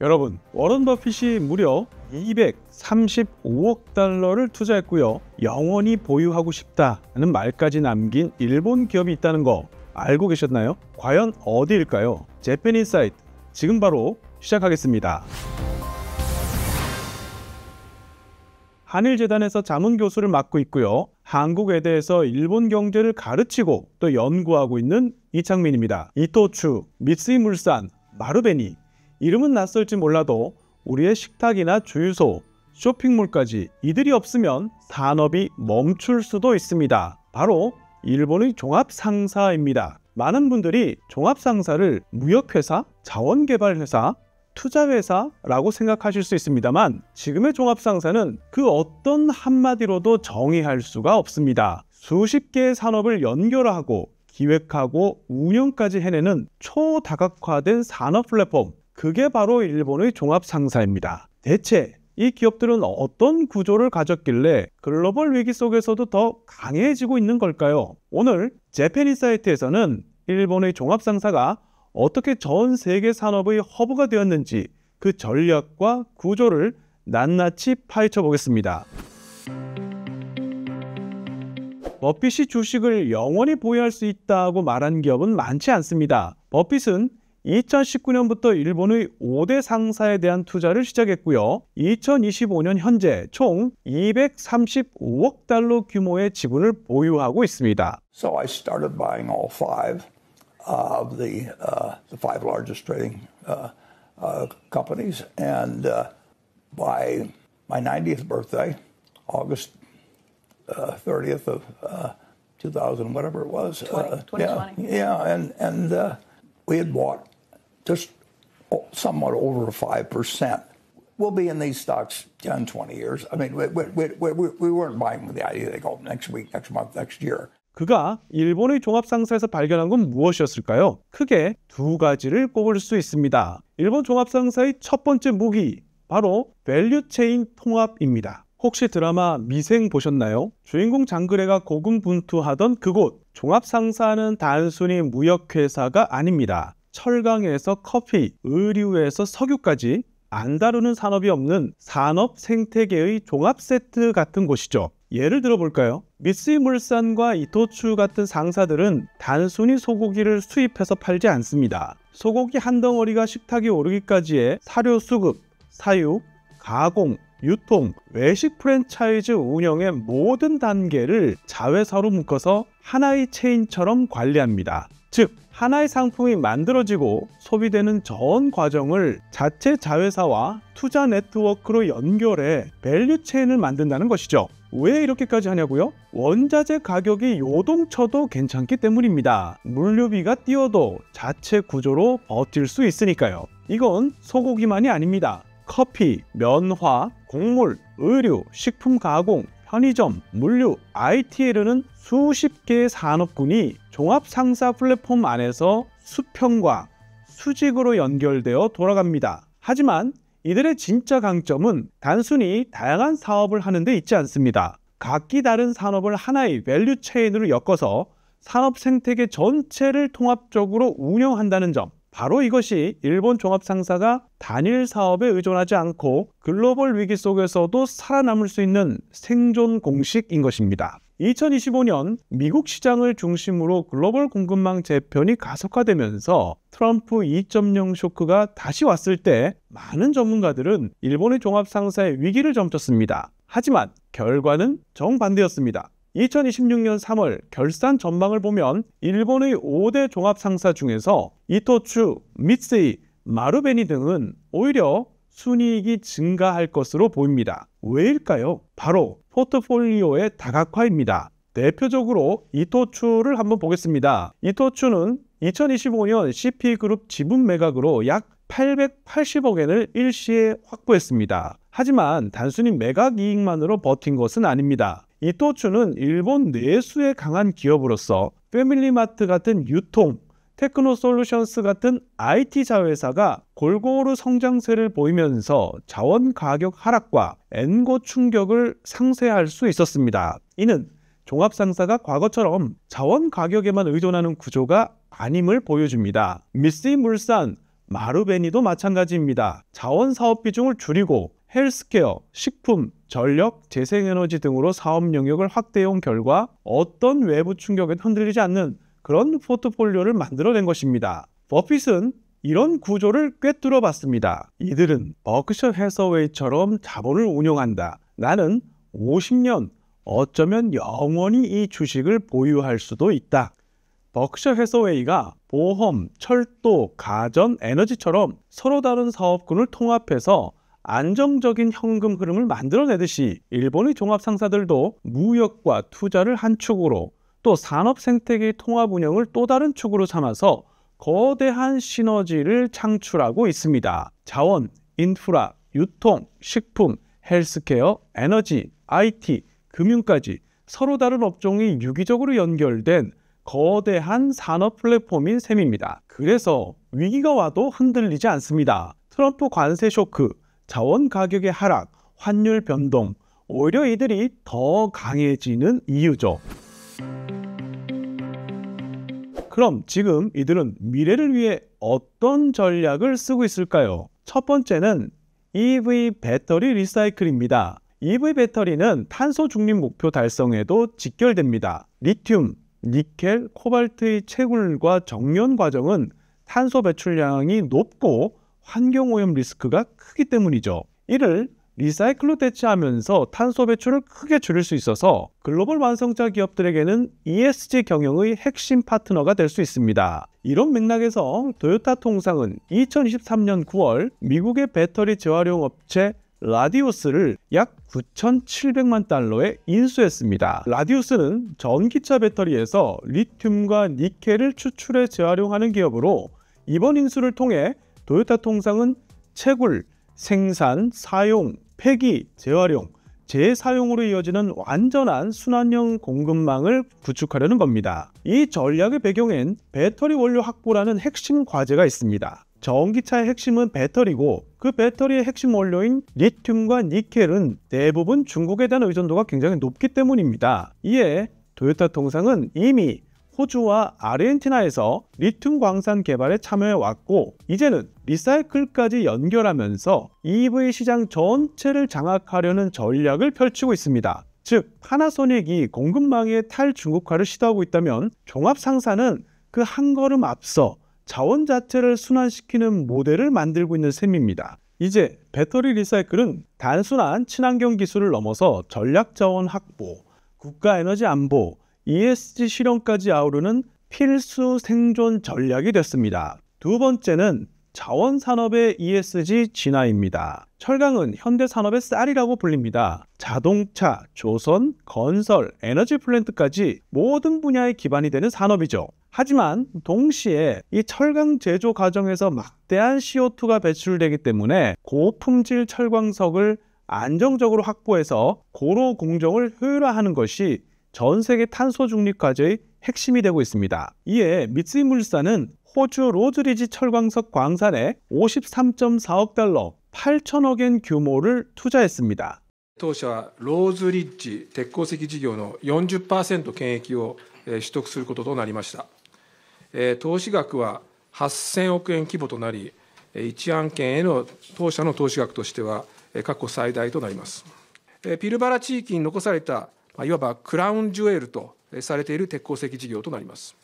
여러분, 워런 버핏이 무려 235억 달러를 투자했고요. 영원히 보유하고 싶다는 말까지 남긴 일본 기업이 있다는 거 알고 계셨나요? 과연 어디일까요? 재팬인사이트, 지금 바로 시작하겠습니다. 한일재단에서 자문교수를 맡고 있고요. 한국외대에서 일본 경제를 가르치고 또 연구하고 있는 이창민입니다. 이토추, 미쓰이물산, 마루베니, 이름은 낯설지 몰라도 우리의 식탁이나 주유소, 쇼핑몰까지 이들이 없으면 산업이 멈출 수도 있습니다. 바로 일본의 종합상사입니다. 많은 분들이 종합상사를 무역회사, 자원개발회사, 투자회사라고 생각하실 수 있습니다만 지금의 종합상사는 그 어떤 한마디로도 정의할 수가 없습니다. 수십 개의 산업을 연결하고 기획하고 운영까지 해내는 초다각화된 산업 플랫폼, 그게 바로 일본의 종합상사입니다. 대체 이 기업들은 어떤 구조를 가졌길래 글로벌 위기 속에서도 더 강해지고 있는 걸까요? 오늘 재팬인사이트에서는 일본의 종합상사가 어떻게 전 세계 산업의 허브가 되었는지 그 전략과 구조를 낱낱이 파헤쳐 보겠습니다. 버핏이 주식을 영원히 보유할 수 있다고 말한 기업은 많지 않습니다. 버핏은 2019년부터 일본의 5대 상사에 대한 투자를 시작했고요. 2025년 현재 총 235억 달러 규모의 지분을 보유하고 있습니다. So I started buying all five of the five largest trading companies, and by my 90th birthday, August 30th of 2000, whatever it was, 2020. and we had bought just somewhat over 5%. We'll be in these stocks 10, 20 years. I mean, we weren't buying with the idea they go next week, next month, next year. 그가 일본의 종합상사에서 발견한 건 무엇이었을까요? 크게 두 가지를 꼽을 수 있습니다. 일본 종합상사의 첫 번째 무기, 바로 밸류체인 통합입니다. 혹시 드라마 미생 보셨나요? 주인공 장그래가 고군분투하던 그곳, 종합상사는 단순히 무역회사가 아닙니다. 철강에서 커피, 의류에서 석유까지 안 다루는 산업이 없는 산업 생태계의 종합 세트 같은 곳이죠. 예를 들어 볼까요? 미쓰이물산과 이토추 같은 상사들은 단순히 소고기를 수입해서 팔지 않습니다. 소고기 한 덩어리가 식탁에 오르기까지의 사료 수급, 사육, 가공, 유통, 외식 프랜차이즈 운영의 모든 단계를 자회사로 묶어서 하나의 체인처럼 관리합니다. 즉, 하나의 상품이 만들어지고 소비되는 전 과정을 자체 자회사와 투자 네트워크로 연결해 밸류체인을 만든다는 것이죠. 왜 이렇게까지 하냐고요? 원자재 가격이 요동쳐도 괜찮기 때문입니다. 물류비가 뛰어도 자체 구조로 버틸 수 있으니까요. 이건 소고기만이 아닙니다. 커피, 면화, 곡물, 의류, 식품 가공, 편의점, 물류, IT에 이르는 수십 개의 산업군이 종합상사 플랫폼 안에서 수평과 수직으로 연결되어 돌아갑니다. 하지만 이들의 진짜 강점은 단순히 다양한 사업을 하는 데 있지 않습니다. 각기 다른 산업을 하나의 밸류체인으로 엮어서 산업 생태계 전체를 통합적으로 운영한다는 점, 바로 이것이 일본 종합상사가 단일 사업에 의존하지 않고 글로벌 위기 속에서도 살아남을 수 있는 생존 공식인 것입니다. 2025년 미국 시장을 중심으로 글로벌 공급망 재편이 가속화되면서 트럼프 2.0 쇼크가 다시 왔을 때 많은 전문가들은 일본의 종합상사의 위기를 점쳤습니다. 하지만 결과는 정반대였습니다. 2026년 3월 결산 전망을 보면 일본의 5대 종합상사 중에서 이토추, 미쓰이, 마루베니 등은 오히려 순이익이 증가할 것으로 보입니다. 왜일까요? 바로 포트폴리오의 다각화입니다. 대표적으로 이토추를 한번 보겠습니다. 이토추는 2025년 CP그룹 지분 매각으로 약 880억엔을 일시에 확보했습니다. 하지만 단순히 매각 이익만으로 버틴 것은 아닙니다. 이토추는 일본 내수에 강한 기업으로서 패밀리마트 같은 유통, 테크노솔루션스 같은 IT 자회사가 골고루 성장세를 보이면서 자원 가격 하락과 엔고 충격을 상쇄할 수 있었습니다. 이는 종합상사가 과거처럼 자원 가격에만 의존하는 구조가 아님을 보여줍니다. 미쓰이물산, 마루베니도 마찬가지입니다. 자원 사업 비중을 줄이고 헬스케어, 식품, 전력, 재생에너지 등으로 사업 영역을 확대해온 결과 어떤 외부 충격에 흔들리지 않는 그런 포트폴리오를 만들어낸 것입니다. 버핏은 이런 구조를 꿰뚫어 봤습니다. 이들은 버크셔 해서웨이처럼 자본을 운용한다. 나는 50년, 어쩌면 영원히 이 주식을 보유할 수도 있다. 버크셔 해서웨이가 보험, 철도, 가전, 에너지처럼 서로 다른 사업군을 통합해서 안정적인 현금 흐름을 만들어내듯이 일본의 종합상사들도 무역과 투자를 한 축으로 또 산업 생태계 통합 운영을 또 다른 축으로 삼아서 거대한 시너지를 창출하고 있습니다. 자원, 인프라, 유통, 식품, 헬스케어, 에너지, IT, 금융까지 서로 다른 업종이 유기적으로 연결된 거대한 산업 플랫폼인 셈입니다. 그래서 위기가 와도 흔들리지 않습니다. 트럼프 관세 쇼크, 자원 가격의 하락, 환율 변동, 오히려 이들이 더 강해지는 이유죠. 그럼 지금 이들은 미래를 위해 어떤 전략을 쓰고 있을까요? 첫 번째는 EV 배터리 리사이클입니다. EV 배터리는 탄소 중립 목표 달성에도 직결됩니다. 리튬, 니켈, 코발트의 채굴과 정연 과정은 탄소 배출량이 높고 환경오염 리스크가 크기 때문이죠. 이를 리사이클로 대체하면서 탄소 배출을 크게 줄일 수 있어서 글로벌 완성차 기업들에게는 ESG 경영의 핵심 파트너가 될 수 있습니다. 이런 맥락에서 도요타 통상은 2023년 9월 미국의 배터리 재활용 업체 라디우스를 약 9,700만 달러에 인수했습니다. 라디우스는 전기차 배터리에서 리튬과 니켈을 추출해 재활용하는 기업으로 이번 인수를 통해 도요타 통상은 채굴, 생산, 사용, 폐기, 재활용, 재사용으로 이어지는 완전한 순환형 공급망을 구축하려는 겁니다. 이 전략의 배경엔 배터리 원료 확보라는 핵심 과제가 있습니다. 전기차의 핵심은 배터리고 그 배터리의 핵심 원료인 리튬과 니켈은 대부분 중국에 대한 의존도가 굉장히 높기 때문입니다. 이에 도요타 통상은 이미 호주와 아르헨티나에서 리튬 광산 개발에 참여해왔고 이제는 리사이클까지 연결하면서 EV 시장 전체를 장악하려는 전략을 펼치고 있습니다. 즉, 파나소닉이 공급망의 탈중국화를 시도하고 있다면 종합상사는 그 한 걸음 앞서 자원 자체를 순환시키는 모델을 만들고 있는 셈입니다. 이제 배터리 리사이클은 단순한 친환경 기술을 넘어서 전략 자원 확보, 국가 에너지 안보, ESG 실현까지 아우르는 필수 생존 전략이 됐습니다. 두 번째는 자원산업의 ESG 진화입니다. 철강은 현대산업의 쌀이라고 불립니다. 자동차, 조선, 건설, 에너지 플랜트까지 모든 분야의 기반이 되는 산업이죠. 하지만 동시에 이 철강 제조 과정에서 막대한 CO2가 배출되기 때문에 고품질 철광석을 안정적으로 확보해서 고로 공정을 효율화하는 것이 전 세계 탄소 중립 과제의 핵심이 되고 있습니다. 이에 미쓰이물산은 호주 로즈리지 철광석 광산에 53.4억 달러, 8천억 엔 규모를 투자했습니다. 当社はローズリッジ鉄鉱石事業の 40% 権益を取得することとなりました。投資額は8000億円規模となり、1案件への当社の投資額としては過去最大となります。ピルバラ地域に残されたいわばクラウンジュエルとされている鉄鉱石事業となります。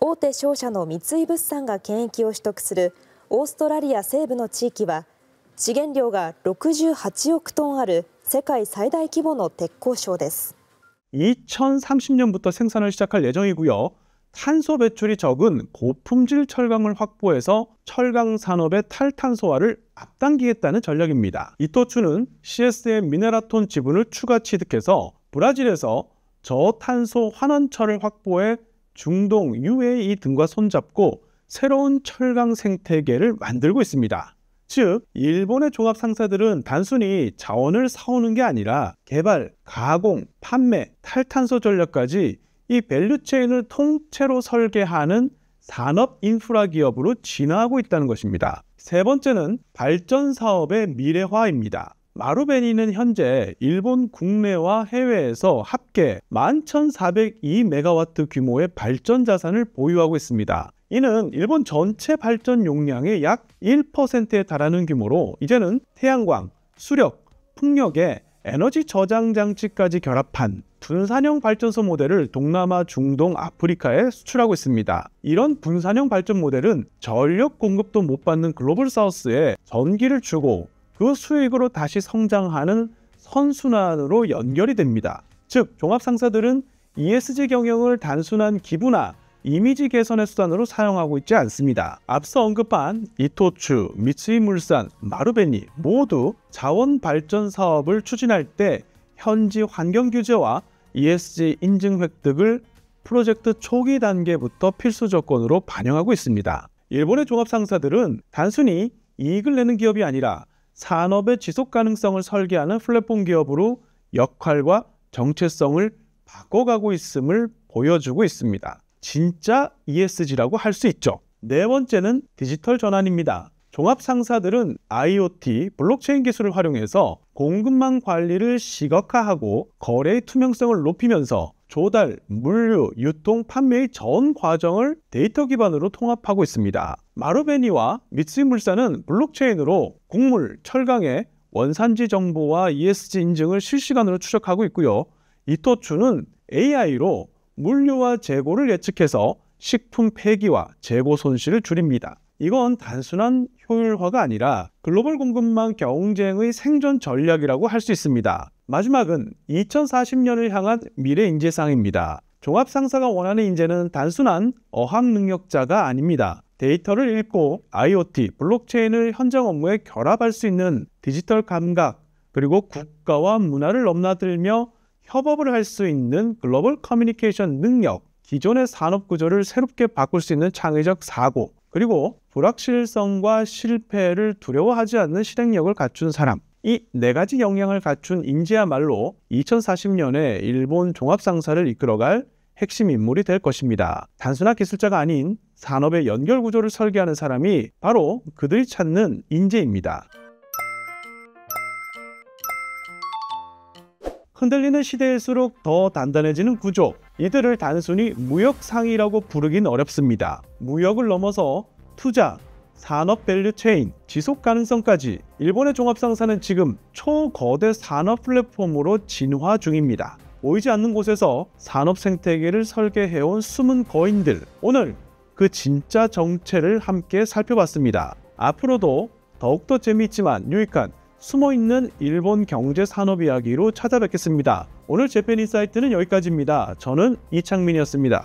大手商社の三井物産が権益を取得するオーストラリア西部の地域は資源量が68億トンある世界最大規模の鉄鉱省です。 2030년부터 생산을 시작할 예정이고요. 탄소 배출이 적은 고품질 철강을 확보해서 철강 산업의 탈탄소화를 앞당기겠다는 전략입니다. 이토추는 CSM 미네라톤 지분을 추가 취득해서 브라질에서 저탄소 환원철을 확보해 중동, UAE 등과 손잡고 새로운 철강 생태계를 만들고 있습니다. 즉, 일본의 종합 상사들은 단순히 자원을 사오는 게 아니라 개발, 가공, 판매, 탈탄소 전략까지 이 밸류체인을 통째로 설계하는 산업 인프라 기업으로 진화하고 있다는 것입니다. 세 번째는 발전 사업의 미래화입니다. 마루베니는 현재 일본 국내와 해외에서 합계 11,402메가와트 규모의 발전 자산을 보유하고 있습니다. 이는 일본 전체 발전 용량의 약 1%에 달하는 규모로 이제는 태양광, 수력, 풍력에 에너지 저장 장치까지 결합한 분산형 발전소 모델을 동남아, 중동, 아프리카에 수출하고 있습니다. 이런 분산형 발전 모델은 전력 공급도 못 받는 글로벌 사우스에 전기를 주고 그 수익으로 다시 성장하는 선순환으로 연결이 됩니다. 즉, 종합상사들은 ESG 경영을 단순한 기부나 이미지 개선의 수단으로 사용하고 있지 않습니다. 앞서 언급한 이토추, 미쓰이물산, 마루베니 모두 자원 발전 사업을 추진할 때 현지 환경 규제와 ESG 인증 획득을 프로젝트 초기 단계부터 필수 조건으로 반영하고 있습니다. 일본의 종합상사들은 단순히 이익을 내는 기업이 아니라 산업의 지속 가능성을 설계하는 플랫폼 기업으로 역할과 정체성을 바꿔가고 있음을 보여주고 있습니다. 진짜 ESG라고 할 수 있죠. 네 번째는 디지털 전환입니다. 종합상사들은 IoT, 블록체인 기술을 활용해서 공급망 관리를 시각화하고 거래의 투명성을 높이면서 조달, 물류, 유통, 판매의 전 과정을 데이터 기반으로 통합하고 있습니다. 마루베니와 미쓰이물산은 블록체인으로 곡물, 철강의 원산지 정보와 ESG 인증을 실시간으로 추적하고 있고요. 이토추는 AI로 물류와 재고를 예측해서 식품 폐기와 재고 손실을 줄입니다. 이건 단순한 효율화가 아니라 글로벌 공급망 경쟁의 생존 전략이라고 할 수 있습니다. 마지막은 2040년을 향한 미래 인재상입니다. 종합상사가 원하는 인재는 단순한 어학 능력자가 아닙니다. 데이터를 읽고 IoT, 블록체인을 현장 업무에 결합할 수 있는 디지털 감각, 그리고 국가와 문화를 넘나들며 협업을 할 수 있는 글로벌 커뮤니케이션 능력, 기존의 산업 구조를 새롭게 바꿀 수 있는 창의적 사고, 그리고 불확실성과 실패를 두려워하지 않는 실행력을 갖춘 사람, 이 네 가지 역량을 갖춘 인재야말로 2040년에 일본 종합상사를 이끌어갈 핵심 인물이 될 것입니다. 단순한 기술자가 아닌 산업의 연결 구조를 설계하는 사람이 바로 그들이 찾는 인재입니다. 흔들리는 시대일수록 더 단단해지는 구조, 이들을 단순히 무역상이라고 부르긴 어렵습니다. 무역을 넘어서 투자, 산업 밸류 체인, 지속 가능성까지 일본의 종합상사는 지금 초거대 산업 플랫폼으로 진화 중입니다. 보이지 않는 곳에서 산업 생태계를 설계해온 숨은 거인들, 오늘 그 진짜 정체를 함께 살펴봤습니다. 앞으로도 더욱더 재미있지만 유익한 숨어있는 일본 경제 산업 이야기로 찾아뵙겠습니다. 오늘 재팬인사이트는 여기까지입니다. 저는 이창민이었습니다.